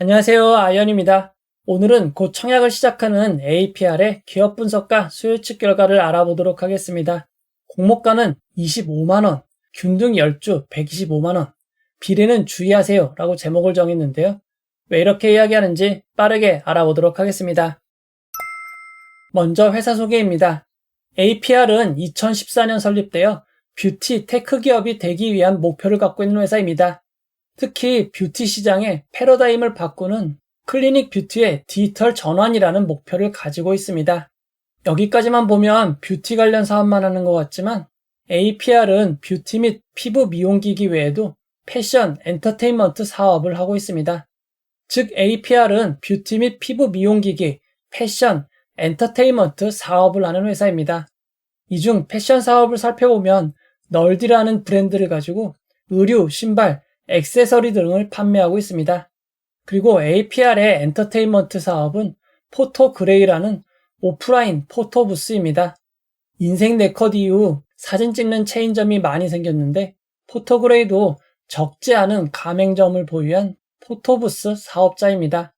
안녕하세요. 아이언입니다. 오늘은 곧 청약을 시작하는 APR의 기업 분석과 수요측 결과를 알아보도록 하겠습니다. 공모가는 25만원, 균등 10주 125만원, 비례는 주의하세요 라고 제목을 정했는데요. 왜 이렇게 이야기하는지 빠르게 알아보도록 하겠습니다. 먼저 회사 소개입니다. APR은 2014년 설립되어 뷰티 테크 기업이 되기 위한 목표를 갖고 있는 회사입니다. 특히 뷰티 시장의 패러다임을 바꾸는 클리닉 뷰티의 디지털 전환이라는 목표를 가지고 있습니다. 여기까지만 보면 뷰티 관련 사업만 하는 것 같지만 APR은 뷰티 및 피부 미용기기 외에도 패션, 엔터테인먼트 사업을 하고 있습니다. 즉 APR은 뷰티 및 피부 미용기기, 패션, 엔터테인먼트 사업을 하는 회사입니다. 이 중 패션 사업을 살펴보면 널디라는 브랜드를 가지고 의류, 신발, 액세서리 등을 판매하고 있습니다. 그리고 APR의 엔터테인먼트 사업은 포토그레이라는 오프라인 포토부스입니다. 인생 네컷 이후 사진 찍는 체인점이 많이 생겼는데 포토그레이도 적지 않은 가맹점을 보유한 포토부스 사업자입니다.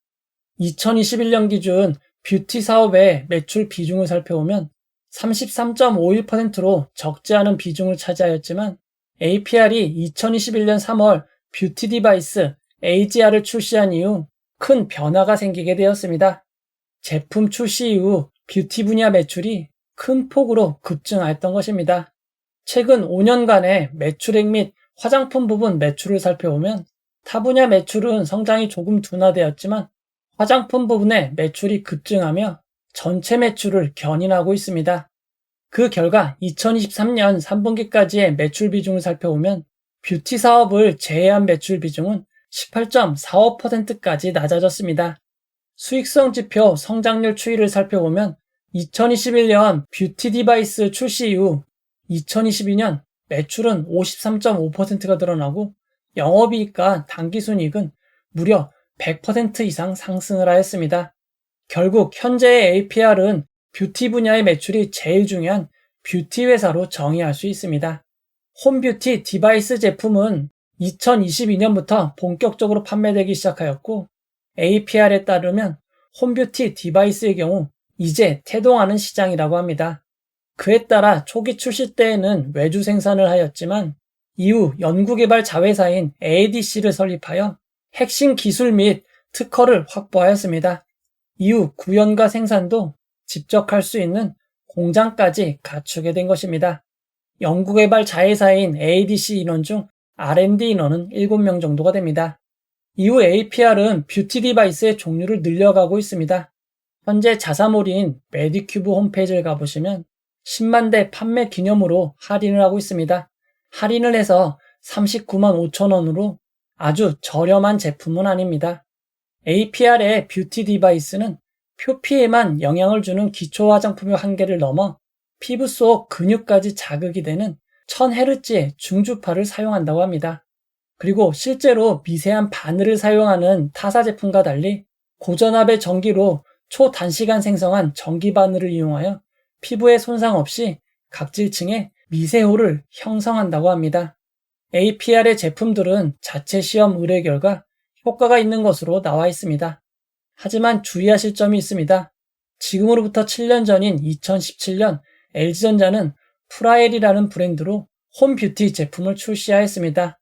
2021년 기준 뷰티 사업의 매출 비중을 살펴보면 33.51%로 적지 않은 비중을 차지하였지만 APR이 2021년 3월 뷰티 디바이스 AGR을 출시한 이후 큰 변화가 생기게 되었습니다. 제품 출시 이후 뷰티 분야 매출이 큰 폭으로 급증하였던 것입니다. 최근 5년간의 매출액 및 화장품 부분 매출을 살펴보면 타 분야 매출은 성장이 조금 둔화되었지만 화장품 부분의 매출이 급증하며 전체 매출을 견인하고 있습니다. 그 결과 2023년 3분기까지의 매출 비중을 살펴보면 뷰티 사업을 제외한 매출 비중은 18.45%까지 낮아졌습니다. 수익성 지표 성장률 추이를 살펴보면 2021년 뷰티 디바이스 출시 이후 2022년 매출은 53.5%가 늘어나고 영업이익과 당기순이익은 무려 100% 이상 상승을 하였습니다. 결국 현재의 APR은 뷰티 분야의 매출이 제일 중요한 뷰티 회사로 정의할 수 있습니다. 홈뷰티 디바이스 제품은 2022년부터 본격적으로 판매되기 시작하였고 APR에 따르면 홈뷰티 디바이스의 경우 이제 태동하는 시장이라고 합니다. 그에 따라 초기 출시 때에는 외주 생산을 하였지만 이후 연구개발 자회사인 ADC를 설립하여 핵심 기술 및 특허를 확보하였습니다. 이후 구현과 생산도 직접 할 수 있는 공장까지 갖추게 된 것입니다. 연구개발 자회사인 ADC 인원 중 R&D 인원은 7명 정도가 됩니다. 이후 APR은 뷰티 디바이스의 종류를 늘려가고 있습니다. 현재 자사몰이인 메디큐브 홈페이지를 가보시면 10만 대 판매 기념으로 할인을 하고 있습니다. 할인을 해서 39만 5천 원으로 아주 저렴한 제품은 아닙니다. APR의 뷰티 디바이스는 표피에만 영향을 주는 기초 화장품의 한계를 넘어 피부 속 근육까지 자극이 되는 1000Hz의 중주파를 사용한다고 합니다. 그리고 실제로 미세한 바늘을 사용하는 타사 제품과 달리 고전압의 전기로 초단시간 생성한 전기 바늘을 이용하여 피부에 손상 없이 각질층에 미세호를 형성한다고 합니다. APR의 제품들은 자체 시험 의뢰 결과 효과가 있는 것으로 나와 있습니다. 하지만 주의하실 점이 있습니다. 지금으로부터 7년 전인 2017년 LG전자는 프라엘이라는 브랜드로 홈뷰티 제품을 출시하였습니다.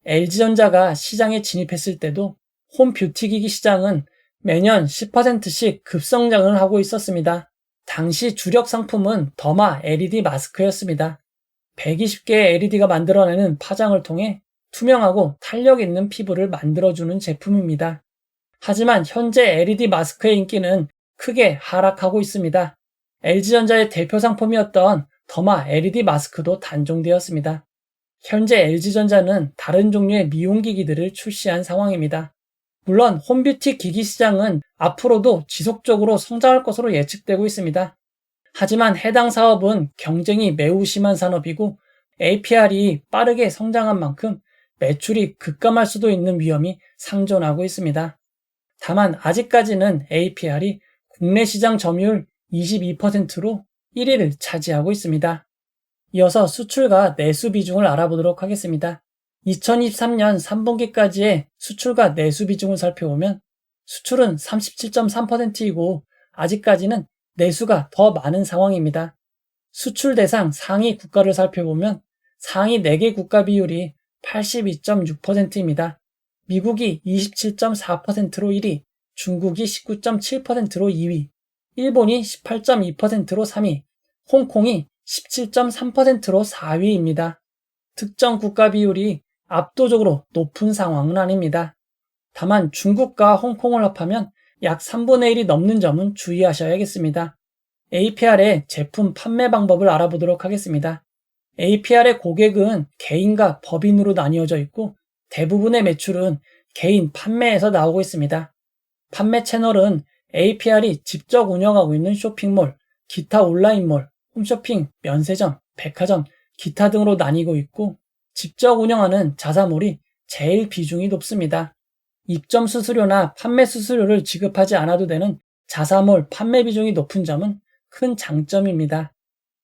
LG전자가 시장에 진입했을 때도 홈뷰티 기기 시장은 매년 10%씩 급성장을 하고 있었습니다. 당시 주력 상품은 더마 LED 마스크였습니다. 120개의 LED가 만들어내는 파장을 통해 투명하고 탄력 있는 피부를 만들어주는 제품입니다. 하지만 현재 LED 마스크의 인기는 크게 하락하고 있습니다. LG전자의 대표 상품이었던 더마 LED 마스크도 단종되었습니다. 현재 LG전자는 다른 종류의 미용기기들을 출시한 상황입니다. 물론 홈뷰티 기기 시장은 앞으로도 지속적으로 성장할 것으로 예측되고 있습니다. 하지만 해당 사업은 경쟁이 매우 심한 산업이고 APR이 빠르게 성장한 만큼 매출이 급감할 수도 있는 위험이 상존하고 있습니다. 다만 아직까지는 APR이 국내 시장 점유율 22%로 1위를 차지하고 있습니다. 이어서 수출과 내수 비중을 알아보도록 하겠습니다. 2023년 3분기까지의 수출과 내수 비중을 살펴보면 수출은 37.3%이고 아직까지는 내수가 더 많은 상황입니다. 수출 대상 상위 국가를 살펴보면 상위 4개 국가 비율이 82.6%입니다. 미국이 27.4%로 1위, 중국이 19.7%로 2위, 일본이 18.2%로 3위, 홍콩이 17.3%로 4위입니다. 특정 국가 비율이 압도적으로 높은 상황은 아닙니다. 다만 중국과 홍콩을 합하면 약 3분의 1이 넘는 점은 주의하셔야겠습니다. APR의 제품 판매 방법을 알아보도록 하겠습니다. APR의 고객은 개인과 법인으로 나뉘어져 있고 대부분의 매출은 개인 판매에서 나오고 있습니다. 판매 채널은 APR이 직접 운영하고 있는 쇼핑몰, 기타 온라인몰, 홈쇼핑, 면세점, 백화점, 기타 등으로 나뉘고 있고 직접 운영하는 자사몰이 제일 비중이 높습니다. 입점 수수료나 판매 수수료를 지급하지 않아도 되는 자사몰 판매 비중이 높은 점은 큰 장점입니다.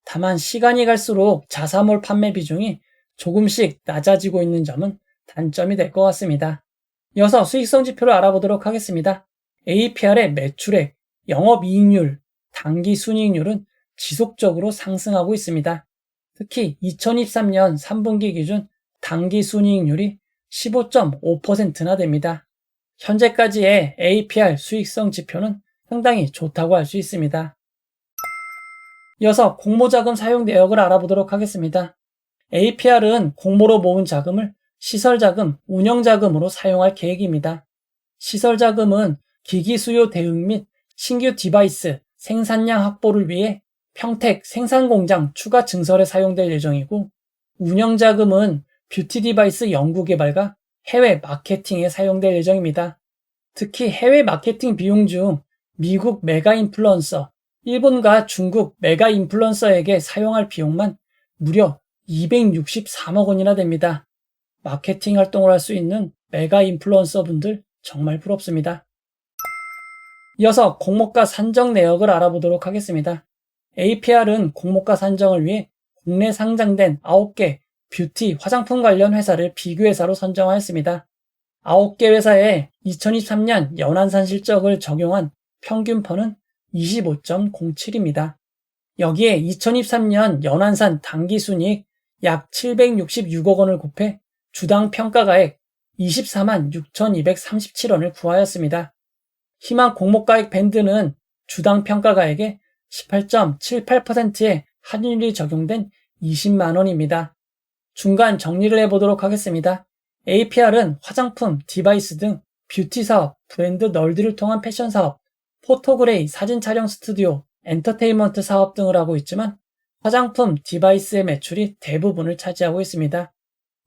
다만 시간이 갈수록 자사몰 판매 비중이 조금씩 낮아지고 있는 점은 단점이 될 것 같습니다. 이어서 수익성 지표를 알아보도록 하겠습니다. APR의 매출액, 영업이익률, 당기순이익률은 지속적으로 상승하고 있습니다. 특히 2023년 3분기 기준 당기순이익률이 15.5%나 됩니다. 현재까지의 APR 수익성 지표는 상당히 좋다고 할 수 있습니다. 이어서 공모자금 사용 내역을 알아보도록 하겠습니다. APR은 공모로 모은 자금을 시설자금, 운영자금으로 사용할 계획입니다. 시설자금은 기기 수요 대응 및 신규 디바이스, 생산량 확보를 위해 평택 생산공장 추가 증설에 사용될 예정이고, 운영자금은 뷰티 디바이스 연구 개발과 해외 마케팅에 사용될 예정입니다. 특히 해외 마케팅 비용 중 미국 메가 인플루언서, 일본과 중국 메가 인플루언서에게 사용할 비용만 무려 263억 원이나 됩니다. 마케팅 활동을 할 수 있는 메가 인플루언서 분들 정말 부럽습니다. 이어서 공모가 산정 내역을 알아보도록 하겠습니다. APR은 공모가 산정을 위해 국내 상장된 9개 뷰티 화장품 관련 회사를 비교회사로 선정하였습니다. 9개 회사의 2023년 연한산 실적을 적용한 평균퍼는 25.07입니다. 여기에 2023년 연한산 당기순이익 약 766억 원을 곱해 주당 평가가액 24만 6,237원을 구하였습니다. 희망 공모가액 밴드는 주당 평가가액에 18.78%의 할인율이 적용된 20만 원입니다. 중간 정리를 해보도록 하겠습니다. APR은 화장품, 디바이스 등 뷰티 사업, 브랜드 널디를 통한 패션 사업, 포토그레이 사진 촬영 스튜디오, 엔터테인먼트 사업 등을 하고 있지만 화장품, 디바이스의 매출이 대부분을 차지하고 있습니다.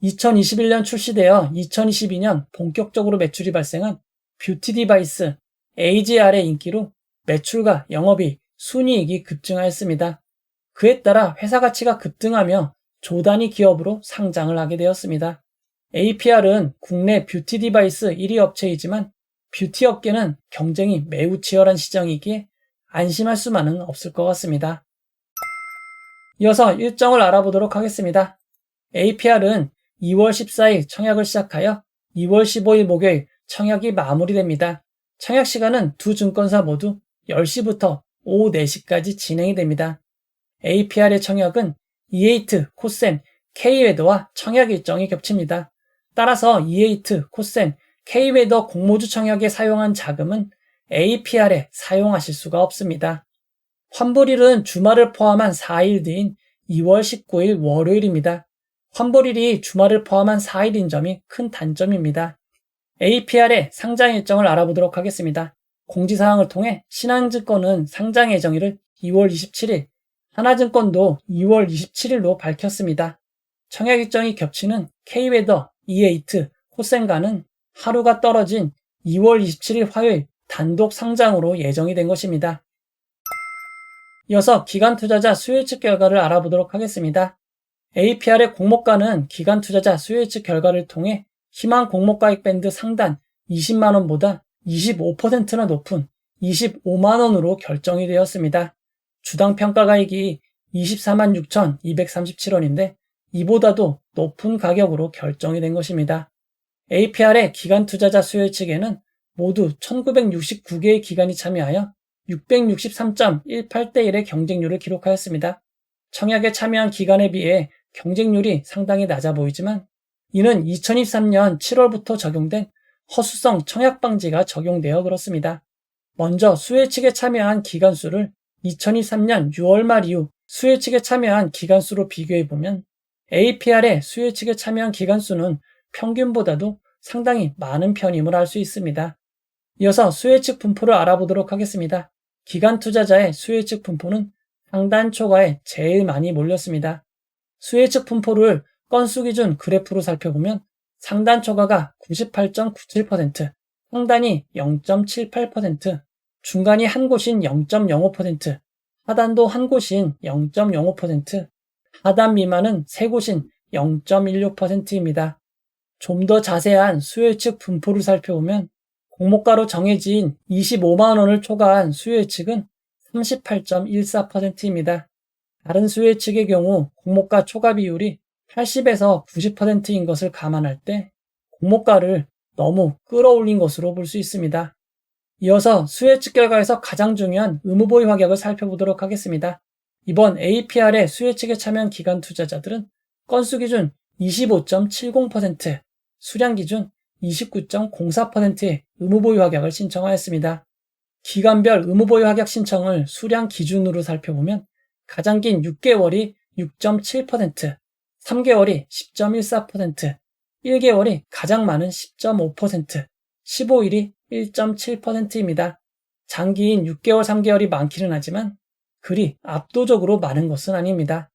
2021년 출시되어 2022년 본격적으로 매출이 발생한 뷰티 디바이스, AGR의 인기로 매출과 영업이익, 순이익이 급증하였습니다. 그에 따라 회사 가치가 급등하며 조단위 기업으로 상장을 하게 되었습니다. APR은 국내 뷰티 디바이스 1위 업체이지만 뷰티 업계는 경쟁이 매우 치열한 시장이기에 안심할 수만은 없을 것 같습니다. 이어서 일정을 알아보도록 하겠습니다. APR은 2월 14일 청약을 시작하여 2월 15일 목요일 청약이 마무리됩니다. 청약 시간은 두 증권사 모두 10시부터 오후 4시까지 진행이 됩니다. APR의 청약은 E8, 코셈, K웨더와 청약 일정이 겹칩니다. 따라서 E8, 코셈, K웨더 공모주 청약에 사용한 자금은 APR에 사용하실 수가 없습니다. 환불일은 주말을 포함한 4일 뒤인 2월 19일 월요일입니다. 환불일이 주말을 포함한 4일인 점이 큰 단점입니다. APR의 상장 일정을 알아보도록 하겠습니다. 공지사항을 통해 신한증권은 상장 예정일을 2월 27일, 하나증권도 2월 27일로 밝혔습니다. 청약 일정이 겹치는 K웨더, E8, 코센과는 하루가 떨어진 2월 27일 화요일 단독 상장으로 예정이 된 것입니다. 이어서 기관 투자자 수요예측 결과를 알아보도록 하겠습니다. APR의 공모가는 기관 투자자 수요예측 결과를 통해 희망 공모가액 밴드 상단 20만원보다 25%나 높은 25만원으로 결정이 되었습니다. 주당 평가가액이 24만 6,237원인데 이보다도 높은 가격으로 결정이 된 것입니다. APR의 기관 투자자 수요예측에는 모두 1969개의 기관이 참여하여 663.18대 1의 경쟁률을 기록하였습니다. 청약에 참여한 기관에 비해 경쟁률이 상당히 낮아 보이지만 이는 2023년 7월부터 적용된 허수성 청약 방지가 적용되어 그렇습니다. 먼저 수혜 측에 참여한 기관 수를 2023년 6월 말 이후 수혜 측에 참여한 기관 수로 비교해보면 APR의 수혜 측에 참여한 기관 수는 평균보다도 상당히 많은 편임을 알 수 있습니다. 이어서 수혜 측 분포를 알아보도록 하겠습니다. 기관 투자자의 수혜 측 분포는 상단 초과에 제일 많이 몰렸습니다. 수혜 측 분포를 건수 기준 그래프로 살펴보면 상단 초과가 98.97%, 상단이 0.78%, 중간이 한 곳인 0.05%, 하단도 한 곳인 0.05%, 하단 미만은 세 곳인 0.16%입니다. 좀 더 자세한 수혜 측 분포를 살펴보면 공모가로 정해진 25만 원을 초과한 수혜 측은 38.14%입니다. 다른 수혜 측의 경우 공모가 초과 비율이 80에서 90%인 것을 감안할 때 공모가를 너무 끌어올린 것으로 볼 수 있습니다. 이어서 수혜 측 결과에서 가장 중요한 의무보유 확약을 살펴보도록 하겠습니다. 이번 APR의 수혜 측에 참여한 기관 투자자들은 건수 기준 25.70%, 수량 기준 29.04%의 의무보유 확약을 신청하였습니다. 기관별 의무보유 확약 신청을 수량 기준으로 살펴보면 가장 긴 6개월이 6.7%, 3개월이 10.14%, 1개월이 가장 많은 10.5%, 15일이 1.7%입니다. 장기인 6개월, 3개월이 많기는 하지만 그리 압도적으로 많은 것은 아닙니다.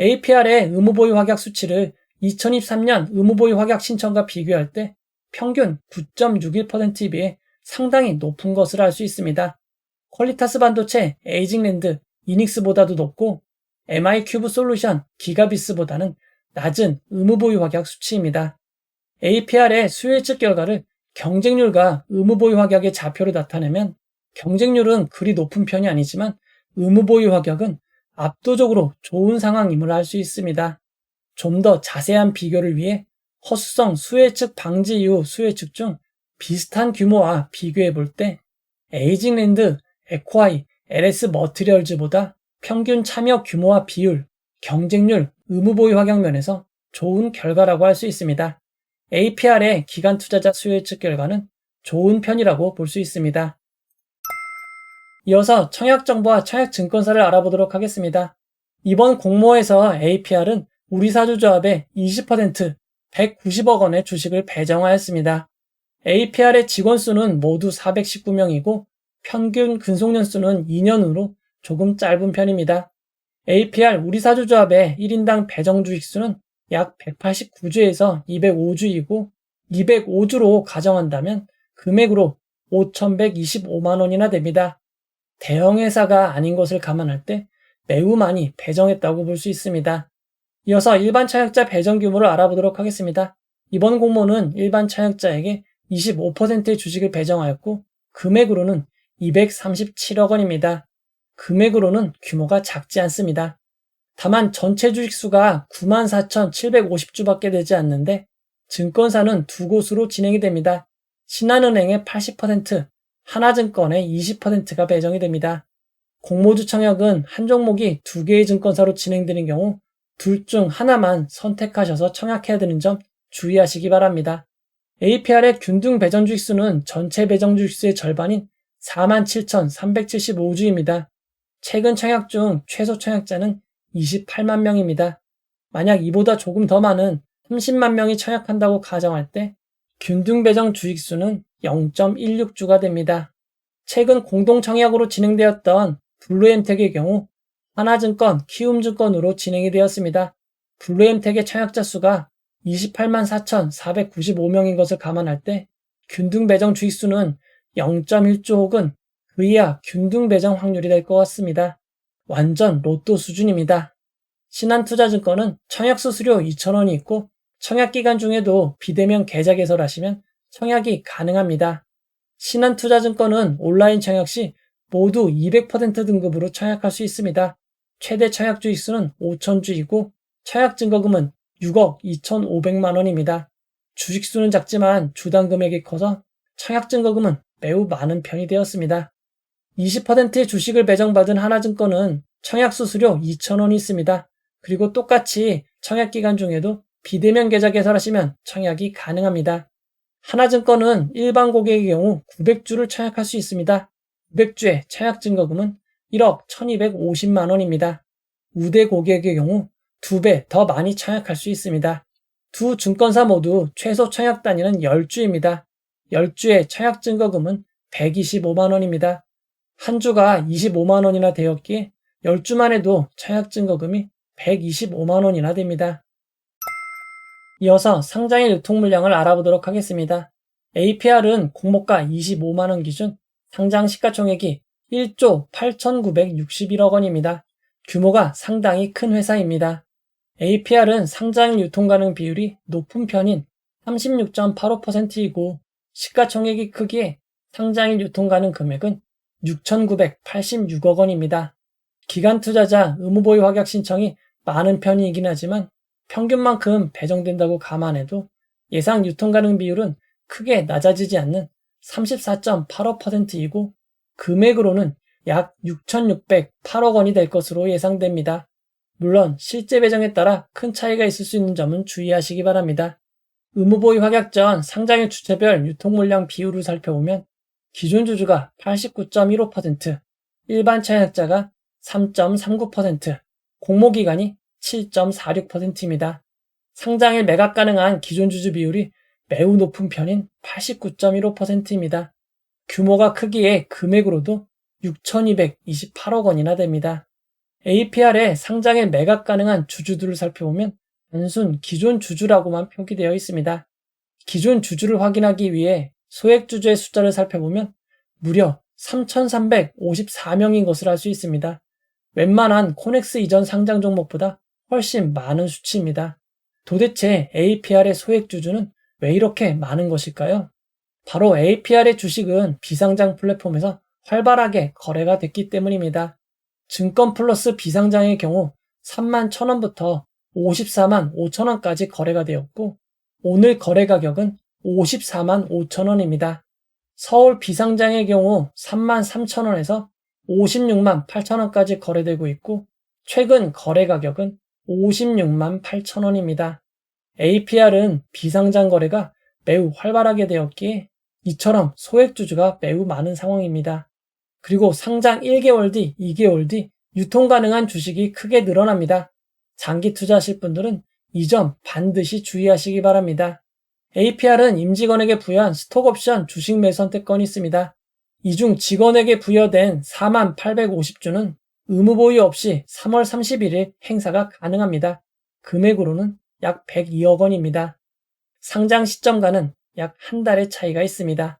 APR의 의무보유 확약 수치를 2023년 의무보유 확약 신청과 비교할 때 평균 9.61%에 비해 상당히 높은 것을 알 수 있습니다. 퀄리타스 반도체, 에이징랜드, 이닉스보다도 높고 MI큐브 솔루션, 기가비스보다는 낮은 의무보유 확약 수치입니다. APR의 수혜 측 결과를 경쟁률과 의무보유 확약의 좌표로 나타내면 경쟁률은 그리 높은 편이 아니지만 의무보유 확약은 압도적으로 좋은 상황임을 알 수 있습니다. 좀 더 자세한 비교를 위해 허수성 수혜 측 방지 이후 수혜 측 중 비슷한 규모와 비교해 볼 때 에이징랜드, 에코아이, LS 머티리얼즈보다 평균 참여 규모와 비율, 경쟁률, 의무보유 확약 면에서 좋은 결과라고 할 수 있습니다. APR의 기관 투자자 수혜 측 결과는 좋은 편이라고 볼 수 있습니다. 이어서 청약정보와 청약증권사를 알아보도록 하겠습니다. 이번 공모에서 APR은 우리사주조합에 20%, 190억 원의 주식을 배정하였습니다. APR의 직원 수는 모두 419명이고 평균 근속연수는 2년으로 조금 짧은 편입니다. APR 우리사주조합의 1인당 배정 주식 수는 약 189주에서 205주이고 205주로 가정한다면 금액으로 5,125만 원이나 됩니다. 대형 회사가 아닌 것을 감안할 때 매우 많이 배정했다고 볼 수 있습니다. 이어서 일반 청약자 배정 규모를 알아보도록 하겠습니다. 이번 공모는 일반 청약자에게 25%의 주식을 배정하였고 금액으로는 237억 원입니다. 금액으로는 규모가 작지 않습니다. 다만 전체 주식 수가 94,750주밖에 되지 않는데 증권사는 두 곳으로 진행이 됩니다. 신한은행의 80%, 하나증권의 20%가 배정이 됩니다. 공모주 청약은 한 종목이 두 개의 증권사로 진행되는 경우 둘 중 하나만 선택하셔서 청약해야 되는 점 주의하시기 바랍니다. APR의 균등 배정 주식수는 전체 배정 주식수의 절반인 47,375주입니다. 최근 청약 중 최소 청약자는 28만 명입니다. 만약 이보다 조금 더 많은 30만 명이 청약한다고 가정할 때 균등 배정 주식수는 0.16주가 됩니다. 최근 공동 청약으로 진행되었던 블루엠텍의 경우 하나증권, 키움증권으로 진행이 되었습니다. 블루엠텍의 청약자 수가 28만 4,495명인 것을 감안할 때 균등 배정 주식수는 0.1주 혹은 그 이하 균등 배정 확률이 될 것 같습니다. 완전 로또 수준입니다. 신한투자증권은 청약 수수료 2,000원이 있고 청약 기간 중에도 비대면 계좌 개설하시면 청약이 가능합니다. 신한투자증권은 온라인 청약 시 모두 200% 등급으로 청약할 수 있습니다. 최대 청약 주식수는 5,000주이고 청약 증거금은 6억 2,500만 원입니다. 주식수는 작지만 주당 금액이 커서 청약 증거금은 매우 많은 편이 되었습니다. 20%의 주식을 배정받은 하나증권은 청약 수수료 2,000원이 있습니다. 그리고 똑같이 청약 기간 중에도 비대면 계좌 개설하시면 청약이 가능합니다. 하나증권은 일반 고객의 경우 900주를 청약할 수 있습니다. 900주의 청약 증거금은 1억 1250만 원입니다. 우대 고객의 경우 2배 더 많이 청약할 수 있습니다. 두 증권사 모두 최소 청약 단위는 10주입니다. 10주의 청약 증거금은 125만 원입니다. 한 주가 25만 원이나 되었기에 10주만 해도 청약 증거금이 125만 원이나 됩니다. 이어서 상장일 유통 물량을 알아보도록 하겠습니다. APR은 공모가 25만 원 기준 상장 시가총액이 1조 8,961억 원입니다. 규모가 상당히 큰 회사입니다. APR은 상장일 유통 가능 비율이 높은 편인 36.85%이고 시가총액이 크기에 상장일 유통 가능 금액은 6,986억 원입니다. 기관 투자자 의무보유 확약 신청이 많은 편이긴 하지만 평균만큼 배정된다고 감안해도 예상 유통 가능 비율은 크게 낮아지지 않는 34.85%이고 금액으로는 약 6,608억 원이 될 것으로 예상됩니다. 물론 실제 배정에 따라 큰 차이가 있을 수 있는 점은 주의하시기 바랍니다. 의무보유 확약 전 상장일 주체별 유통 물량 비율을 살펴보면 기존 주주가 89.15%, 일반 청약자가 3.39%, 공모기관이 7.46%입니다. 상장일 매각 가능한 기존 주주 비율이 매우 높은 편인 89.15%입니다. 규모가 크기에 금액으로도 6,228억 원이나 됩니다. APR에 상장일 매각 가능한 주주들을 살펴보면 단순 기존 주주라고만 표기되어 있습니다. 기존 주주를 확인하기 위해 소액 주주의 숫자를 살펴보면 무려 3,354명인 것을 알 수 있습니다. 웬만한 코넥스 이전 상장 종목보다 훨씬 많은 수치입니다. 도대체 APR의 소액 주주는 왜 이렇게 많은 것일까요? 바로 APR의 주식은 비상장 플랫폼에서 활발하게 거래가 됐기 때문입니다. 증권 플러스 비상장의 경우 3만 1,000원부터 54만 5천원까지 거래가 되었고 오늘 거래 가격은 54만 5천원입니다. 서울 비상장의 경우 3만 3천원에서 56만 8천원까지 거래되고 있고 최근 거래 가격은 56만 8천원입니다. APR은 비상장 거래가 매우 활발하게 되었기에 이처럼 소액 주주가 매우 많은 상황입니다. 그리고 상장 1개월 뒤, 2개월 뒤 유통 가능한 주식이 크게 늘어납니다. 장기 투자하실 분들은 이 점 반드시 주의하시기 바랍니다. APR은 임직원에게 부여한 스톡옵션 주식 매수 선택권이 있습니다. 이 중 직원에게 부여된 4만 850주는 의무 보유 없이 3월 31일 행사가 가능합니다. 금액으로는 약 102억 원입니다. 상장 시점과는 약 한 달의 차이가 있습니다.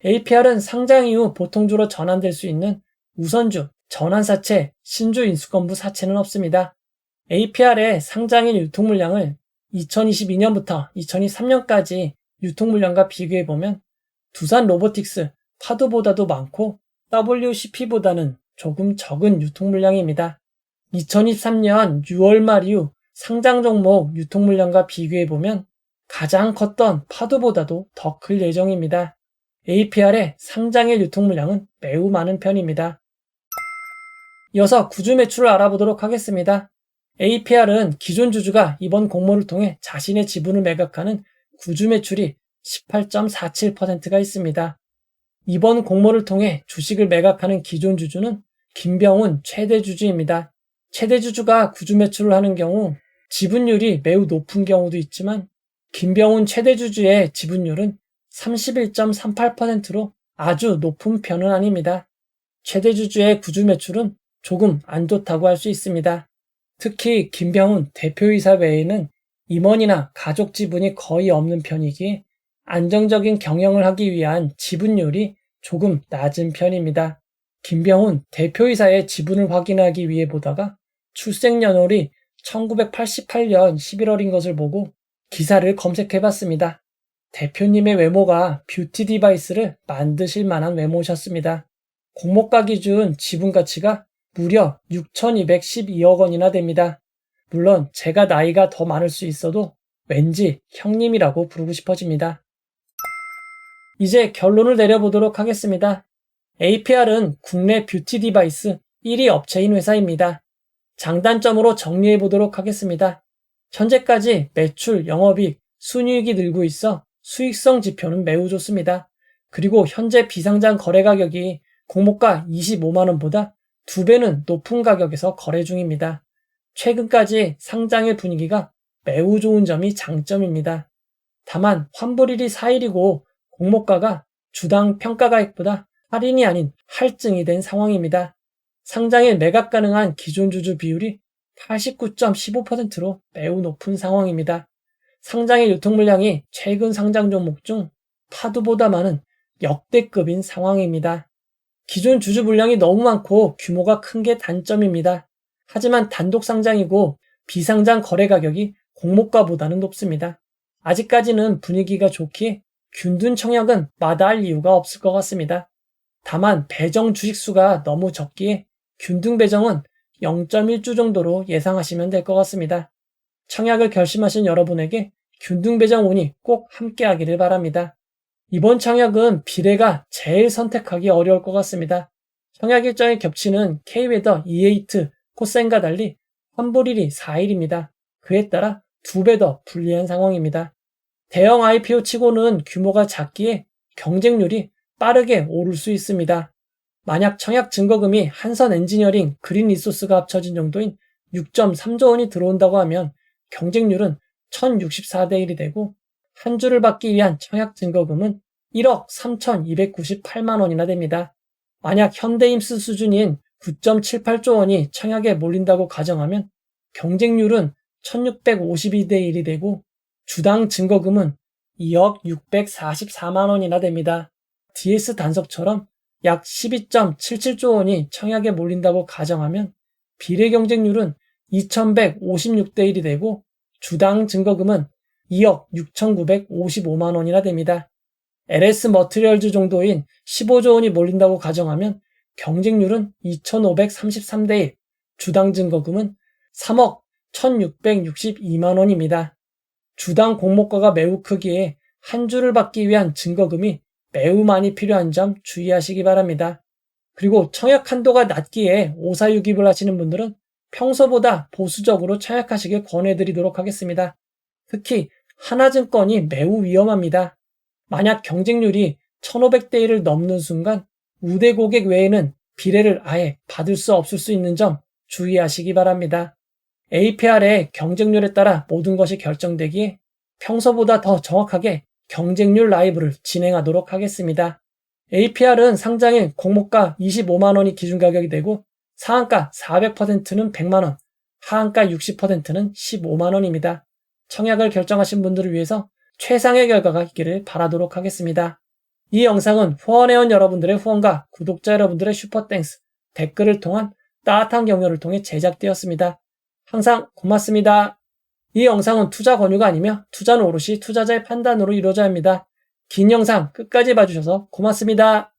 APR은 상장 이후 보통주로 전환될 수 있는 우선주, 전환사채, 신주 인수권부 사채는 없습니다. APR의 상장일 유통 물량을 2022년부터 2023년까지 유통 물량과 비교해보면 두산 로보틱스, 파도보다도 많고 WCP보다는 조금 적은 유통 물량입니다. 2023년 6월 말 이후 상장 종목 유통 물량과 비교해보면 가장 컸던 파도보다도 더 클 예정입니다. APR의 상장일 유통 물량은 매우 많은 편입니다. 이어서 구주 매출을 알아보도록 하겠습니다. APR은 기존 주주가 이번 공모를 통해 자신의 지분을 매각하는 구주 매출이 18.47%가 있습니다. 이번 공모를 통해 주식을 매각하는 기존 주주는 김병훈 최대 주주입니다. 최대 주주가 구주 매출을 하는 경우 지분율이 매우 높은 경우도 있지만 김병훈 최대 주주의 지분율은 31.38%로 아주 높은 편은 아닙니다. 최대 주주의 구주 매출은 조금 안 좋다고 할 수 있습니다. 특히 김병훈 대표이사 외에는 임원이나 가족 지분이 거의 없는 편이기에 안정적인 경영을 하기 위한 지분율이 조금 낮은 편입니다. 김병훈 대표이사의 지분을 확인하기 위해 보다가 출생연월이 1988년 11월인 것을 보고 기사를 검색해봤습니다. 대표님의 외모가 뷰티 디바이스를 만드실 만한 외모셨습니다. 공모가 기준 지분 가치가 무려 6,212억 원이나 됩니다. 물론 제가 나이가 더 많을 수 있어도 왠지 형님이라고 부르고 싶어집니다. 이제 결론을 내려보도록 하겠습니다. APR은 국내 뷰티 디바이스 1위 업체인 회사입니다. 장단점으로 정리해 보도록 하겠습니다. 현재까지 매출, 영업이익, 순이익이 늘고 있어 수익성 지표는 매우 좋습니다. 그리고 현재 비상장 거래 가격이 공모가 25만원보다 2배는 높은 가격에서 거래 중입니다. 최근까지 상장의 분위기가 매우 좋은 점이 장점입니다. 다만 환불일이 4일이고 공모가가 주당 평가가액보다 할인이 아닌 할증이 된 상황입니다. 상장에 매각 가능한 기존 주주 비율이 89.15%로 매우 높은 상황입니다. 상장의 유통 물량이 최근 상장 종목 중 파도보다 많은 역대급인 상황입니다. 기존 주주 물량이 너무 많고 규모가 큰 게 단점입니다. 하지만 단독 상장이고 비상장 거래 가격이 공모가보다는 높습니다. 아직까지는 분위기가 좋기에 균등 청약은 마다할 이유가 없을 것 같습니다. 다만 배정 주식수가 너무 적기에 균등 배정은 0.1주 정도로 예상하시면 될 것 같습니다. 청약을 결심하신 여러분에게 균등 배정 운이 꼭 함께하기를 바랍니다. 이번 청약은 비례가 제일 선택하기 어려울 것 같습니다. 청약 일정이 겹치는 K웨더 E8 코센과 달리 환불일이 4일입니다. 그에 따라 2배 더 불리한 상황입니다. 대형 IPO 치고는 규모가 작기에 경쟁률이 빠르게 오를 수 있습니다. 만약 청약 증거금이 한선 엔지니어링, 그린 리소스가 합쳐진 정도인 6.3조 원이 들어온다고 하면 경쟁률은 1064대 1이 되고 한 주를 받기 위한 청약 증거금은 1억 3,298만 원이나 됩니다. 만약 현대임스 수준인 9.78조 원이 청약에 몰린다고 가정하면 경쟁률은 1652대 1이 되고 주당 증거금은 2억 644만 원이나 됩니다. DS 단석처럼 약 12.77조 원이 청약에 몰린다고 가정하면 비례 경쟁률은 2156대 1이 되고 주당 증거금은 2억 6,955만 원이나 됩니다. LS 머티리얼즈 정도인 15조 원이 몰린다고 가정하면 경쟁률은 2533대 1, 주당 증거금은 3억 1662만 원입니다. 주당 공모가가 매우 크기에 한 주를 받기 위한 증거금이 매우 많이 필요한 점 주의하시기 바랍니다. 그리고 청약 한도가 낮기에 오사유기를 하시는 분들은 평소보다 보수적으로 청약하시길 권해드리도록 하겠습니다. 특히 하나증권이 매우 위험합니다. 만약 경쟁률이 1500대 1을 넘는 순간 우대 고객 외에는 비례를 아예 받을 수 없을 수 있는 점 주의하시기 바랍니다. APR의 경쟁률에 따라 모든 것이 결정되기에 평소보다 더 정확하게 경쟁률 라이브를 진행하도록 하겠습니다. APR은 상장일 공모가 25만 원이 기준 가격이 되고 상한가 400%는 100만 원, 하한가 60%는 15만 원입니다. 청약을 결정하신 분들을 위해서 최상의 결과가 있기를 바라도록 하겠습니다. 이 영상은 후원해온 여러분들의 후원과 구독자 여러분들의 슈퍼땡스, 댓글을 통한 따뜻한 격려를 통해 제작되었습니다. 항상 고맙습니다. 이 영상은 투자 권유가 아니며 투자는 오롯이 투자자의 판단으로 이루어져야 합니다. 긴 영상 끝까지 봐주셔서 고맙습니다.